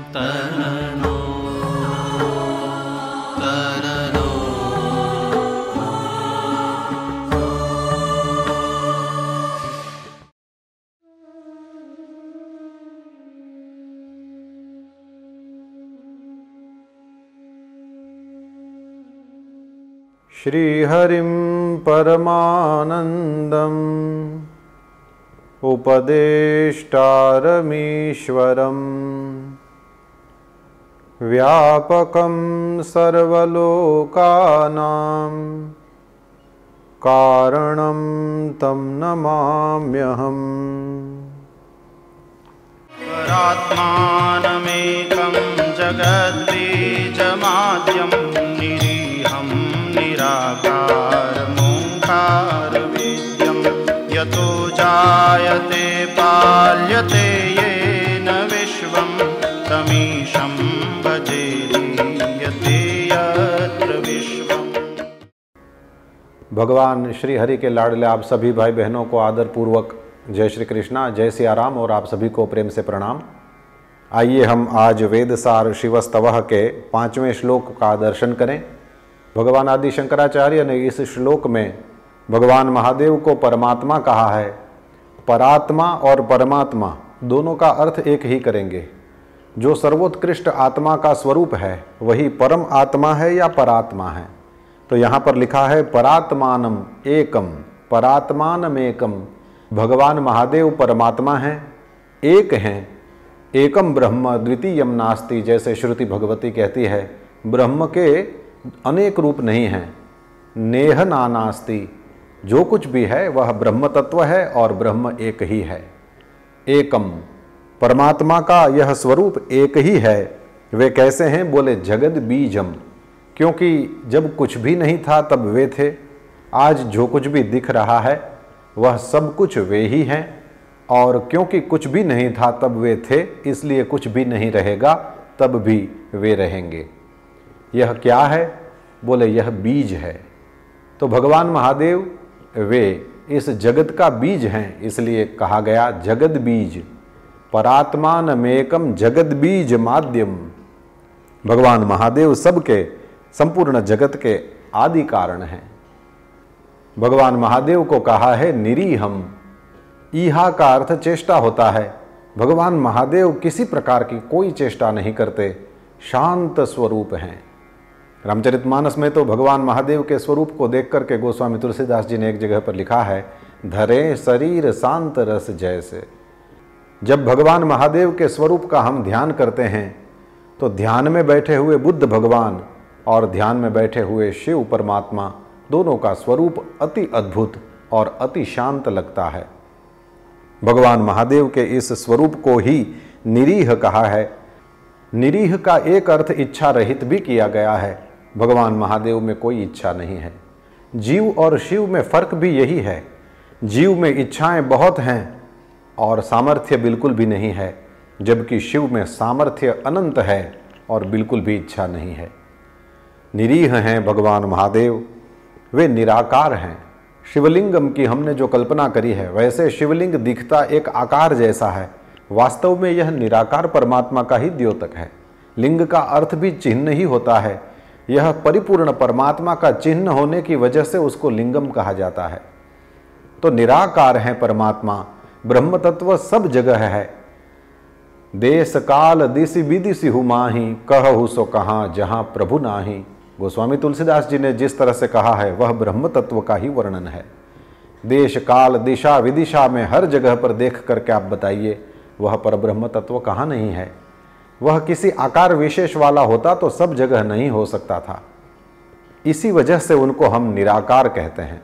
तरनो तरनो। श्रीहरिं परमानन्दम् उपदेष्टारमीश्वरम् व्यापकं सर्वलोकानां कारणं तं नमाम्यहम्। परात्मानमेकं जगद्बीजमाद्यं निरीहं निराकारमोङ्कारवेद्यं यतो जायते पाल्यते येन विश्वं तमीशं भजे लीयते यत्र विश्वम्। भगवान श्री हरि के लाडले आप सभी भाई बहनों को आदर पूर्वक जय श्री कृष्णा, जय सिया राम और आप सभी को प्रेम से प्रणाम। आइए हम आज वेदसार शिवस्तवः के 5वें श्लोक का दर्शन करें। भगवान आदि शंकराचार्य ने इस श्लोक में भगवान महादेव को परमात्मा कहा है। परात्मा और परमात्मा दोनों का अर्थ एक ही करेंगे। जो सर्वोत्कृष्ट आत्मा का स्वरूप है वही परम आत्मा है या परात्मा है। तो यहाँ पर लिखा है परात्मानम एकम, परात्मानम एकम। भगवान महादेव परमात्मा हैं, एक हैं। एकम ब्रह्म द्वितीयम नास्ति, जैसे श्रुति भगवती कहती है ब्रह्म के अनेक रूप नहीं हैं। नेह नानास्ति, जो कुछ भी है वह ब्रह्म तत्व है और ब्रह्म एक ही है। एकम, परमात्मा का यह स्वरूप एक ही है। वे कैसे हैं? बोले जगद बीजम, क्योंकि जब कुछ भी नहीं था तब वे थे। आज जो कुछ भी दिख रहा है वह सब कुछ वे ही हैं, और क्योंकि कुछ भी नहीं था तब वे थे, इसलिए कुछ भी नहीं रहेगा तब भी वे रहेंगे। यह क्या है? बोले यह बीज है। तो भगवान महादेव वे इस जगत का बीज हैं, इसलिए कहा गया जगद बीज। परात्मानमेकम जगद बीज माध्यम। भगवान महादेव सबके संपूर्ण जगत के आदि कारण हैं। भगवान महादेव को कहा है निरीहम। ईहा का अर्थ चेष्टा होता है। भगवान महादेव किसी प्रकार की कोई चेष्टा नहीं करते, शांत स्वरूप हैं। रामचरितमानस में तो भगवान महादेव के स्वरूप को देख करके गोस्वामी तुलसीदास जी ने एक जगह पर लिखा है धरे शरीर शांत रस जैसे। जब भगवान महादेव के स्वरूप का हम ध्यान करते हैं तो ध्यान में बैठे हुए बुद्ध भगवान और ध्यान में बैठे हुए शिव परमात्मा दोनों का स्वरूप अति अद्भुत और अति शांत लगता है। भगवान महादेव के इस स्वरूप को ही निरीह कहा है। निरीह का एक अर्थ इच्छा रहित भी किया गया है। भगवान महादेव में कोई इच्छा नहीं है। जीव और शिव में फर्क भी यही है। जीव में इच्छाएं बहुत हैं और सामर्थ्य बिल्कुल भी नहीं है, जबकि शिव में सामर्थ्य अनंत है और बिल्कुल भी इच्छा नहीं है। निरीह हैं भगवान महादेव, वे निराकार हैं। शिवलिंगम की हमने जो कल्पना करी है वैसे शिवलिंग दिखता एक आकार जैसा है, वास्तव में यह निराकार परमात्मा का ही द्योतक है। लिंग का अर्थ भी चिन्ह ही होता है। यह परिपूर्ण परमात्मा का चिन्ह होने की वजह से उसको लिंगम कहा जाता है। तो निराकार है परमात्मा, ब्रह्म तत्व सब जगह है। देश काल दिशि विदिशि हु माही, कहु सो कहाँ जहाँ प्रभु नाही। गोस्वामी तुलसीदास जी ने जिस तरह से कहा है वह ब्रह्म तत्व का ही वर्णन है। देश काल दिशा विदिशा में हर जगह पर देख करके आप बताइए वह पर ब्रह्म तत्व कहाँ नहीं है। वह किसी आकार विशेष वाला होता तो सब जगह नहीं हो सकता था। इसी वजह से उनको हम निराकार कहते हैं।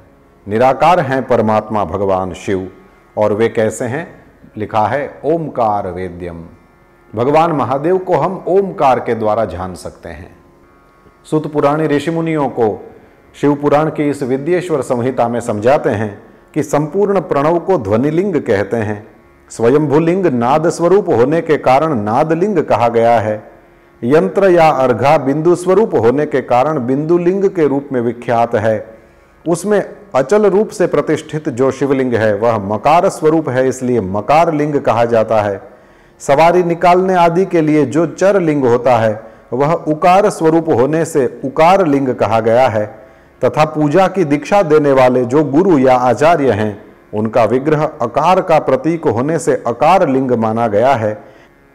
निराकार हैं परमात्मा भगवान शिव, और वे कैसे हैं? लिखा है ओमकार वेद्यम। भगवान महादेव को हम ओमकार के द्वारा जान सकते हैं। सुत पुराणी ऋषि मुनियों को शिव पुराण की इस विद्येश्वर संहिता में समझाते हैं कि संपूर्ण प्रणव को ध्वनिलिंग कहते हैं। स्वयंभूलिंग नाद स्वरूप होने के कारण नादलिंग कहा गया है। यंत्र या अर्घा बिंदु स्वरूप होने के कारण बिंदुलिंग के रूप में विख्यात है। उसमें अचल रूप से प्रतिष्ठित जो शिवलिंग है वह मकार स्वरूप है, इसलिए मकार लिंग कहा जाता है। सवारी निकालने आदि के लिए जो चर लिंग होता है वह उकार स्वरूप होने से उकार लिंग कहा गया है, तथा पूजा की दीक्षा देने वाले जो गुरु या आचार्य हैं उनका विग्रह अकार का प्रतीक होने से अकार लिंग माना गया है।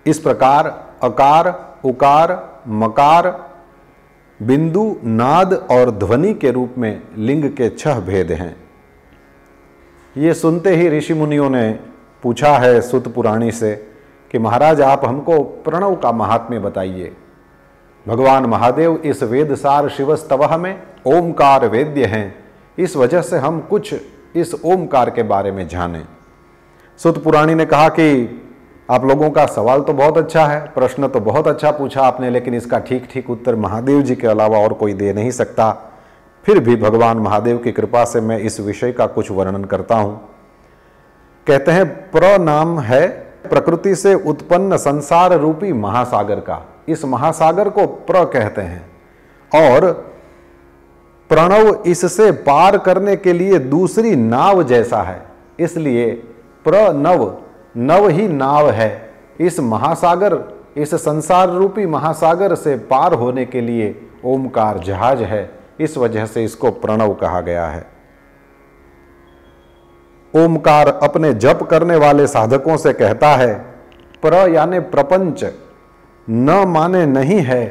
इस प्रकार अकार, उकार, मकार, बिंदु, नाद और ध्वनि के रूप में लिंग के 6 भेद हैं। ये सुनते ही ऋषि मुनियों ने पूछा है सुत पुराणी से कि महाराज आप हमको प्रणव का महात्म्य बताइए। भगवान महादेव इस वेदसार शिवस्तवः में ओमकार वेद्य हैं, इस वजह से हम कुछ इस ओमकार के बारे में जानें। सुत पुराणी ने कहा कि आप लोगों का सवाल तो बहुत अच्छा है, प्रश्न तो बहुत अच्छा पूछा आपने, लेकिन इसका ठीक ठीक उत्तर महादेव जी के अलावा और कोई दे नहीं सकता। फिर भी भगवान महादेव की कृपा से मैं इस विषय का कुछ वर्णन करता हूं। कहते हैं प्र नाम है प्रकृति से उत्पन्न संसार रूपी महासागर का। इस महासागर को प्र कहते हैं और प्रणव इससे पार करने के लिए दूसरी नाव जैसा है, इसलिए प्रणव, नव ही नाव है। इस महासागर, इस संसार रूपी महासागर से पार होने के लिए ओमकार जहाज है, इस वजह से इसको प्रणव कहा गया है। ओमकार अपने जप करने वाले साधकों से कहता है, प्र यानी प्रपंच, न माने नहीं है,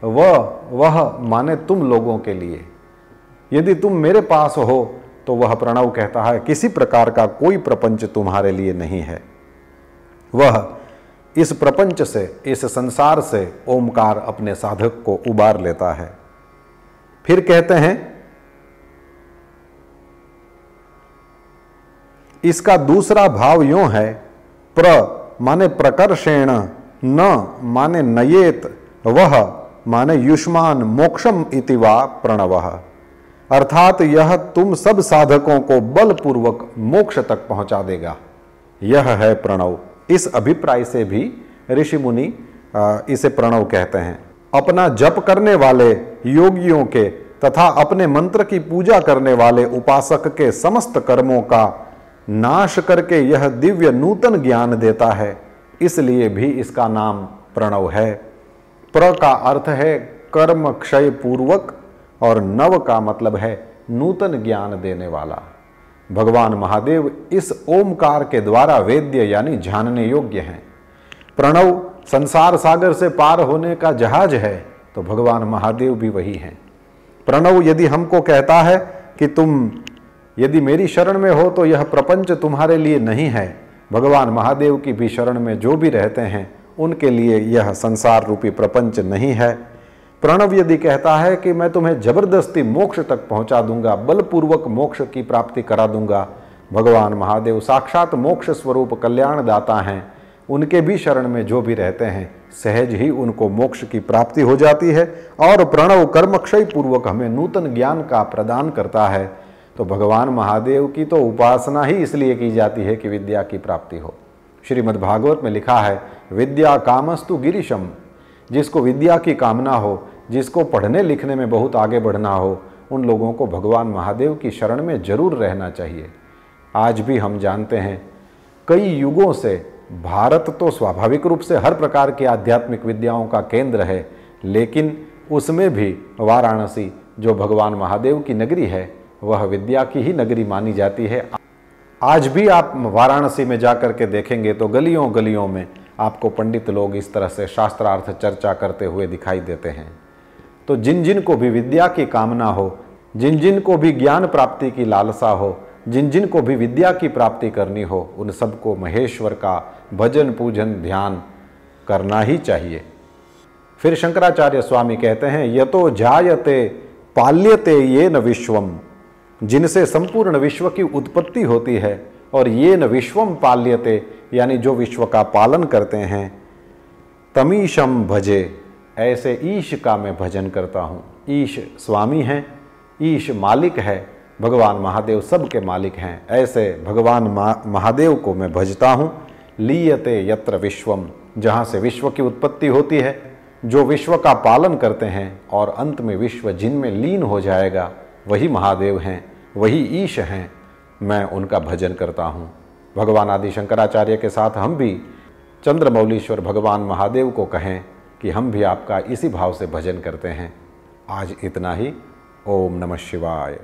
वह माने तुम लोगों के लिए। यदि तुम मेरे पास हो तो वह प्रणव कहता है किसी प्रकार का कोई प्रपंच तुम्हारे लिए नहीं है। वह इस प्रपंच से, इस संसार से ओमकार अपने साधक को उबार लेता है। फिर कहते हैं इसका दूसरा भाव यूं है, प्र माने प्रकर्षेण, न माने नयेत, वह माने युष्मान मोक्षम इति वा प्रणवः, अर्थात यह तुम सब साधकों को बलपूर्वक मोक्ष तक पहुंचा देगा, यह है प्रणव। इस अभिप्राय से भी ऋषि मुनि इसे प्रणव कहते हैं। अपना जप करने वाले योगियों के तथा अपने मंत्र की पूजा करने वाले उपासक के समस्त कर्मों का नाश करके यह दिव्य नूतन ज्ञान देता है, इसलिए भी इसका नाम प्रणव है। प्र का अर्थ है कर्म क्षय पूर्वक और नव का मतलब है नूतन ज्ञान देने वाला। भगवान महादेव इस ओमकार के द्वारा वेद्य यानी जानने योग्य हैं। प्रणव संसार सागर से पार होने का जहाज है, तो भगवान महादेव भी वही हैं। प्रणव यदि हमको कहता है कि तुम यदि मेरी शरण में हो तो यह प्रपंच तुम्हारे लिए नहीं है, भगवान महादेव की भी शरण में जो भी रहते हैं उनके लिए यह संसार रूपी प्रपंच नहीं है। प्रणव यदि कहता है कि मैं तुम्हें जबरदस्ती मोक्ष तक पहुंचा दूंगा, बलपूर्वक मोक्ष की प्राप्ति करा दूंगा, भगवान महादेव साक्षात मोक्ष स्वरूप कल्याण दाता हैं, उनके भी शरण में जो भी रहते हैं सहज ही उनको मोक्ष की प्राप्ति हो जाती है। और प्रणव कर्मक्षय पूर्वक हमें नूतन ज्ञान का प्रदान करता है। तो भगवान महादेव की तो उपासना ही इसलिए की जाती है कि विद्या की प्राप्ति हो। श्रीमद् भागवत में लिखा है, विद्या कामस्तु गिरीशम, जिसको विद्या की कामना हो, जिसको पढ़ने लिखने में बहुत आगे बढ़ना हो, उन लोगों को भगवान महादेव की शरण में जरूर रहना चाहिए। आज भी हम जानते हैं कई युगों से भारत तो स्वाभाविक रूप से हर प्रकार की आध्यात्मिक विद्याओं का केंद्र है, लेकिन उसमें भी वाराणसी जो भगवान महादेव की नगरी है वह विद्या की ही नगरी मानी जाती है। आज भी आप वाराणसी में जाकर के देखेंगे तो गलियों गलियों में आपको पंडित लोग इस तरह से शास्त्रार्थ चर्चा करते हुए दिखाई देते हैं। तो जिन जिन को भी विद्या की कामना हो, जिन जिन को भी ज्ञान प्राप्ति की लालसा हो, जिन जिन को भी विद्या की प्राप्ति करनी हो, उन सबको महेश्वर का भजन पूजन ध्यान करना ही चाहिए। फिर शंकराचार्य स्वामी कहते हैं, यतो जायते पाल्यते येन विश्वम, जिनसे संपूर्ण विश्व की उत्पत्ति होती है, और येन विश्वम पाल्यते यानी जो विश्व का पालन करते हैं, तमीशम भजे, ऐसे ईश का मैं भजन करता हूँ। ईश स्वामी हैं, ईश मालिक है, भगवान महादेव सबके मालिक हैं। ऐसे भगवान महादेव को मैं भजता हूँ। लीयते यत्र विश्वम, जहाँ से विश्व की उत्पत्ति होती है, जो विश्व का पालन करते हैं और अंत में विश्व जिनमें लीन हो जाएगा, वही महादेव हैं, वही ईश हैं, मैं उनका भजन करता हूँ। भगवान आदि शंकराचार्य के साथ हम भी चंद्रमौलीश्वर भगवान महादेव को कहें कि हम भी आपका इसी भाव से भजन करते हैं। आज इतना ही। ओम नमः शिवाय।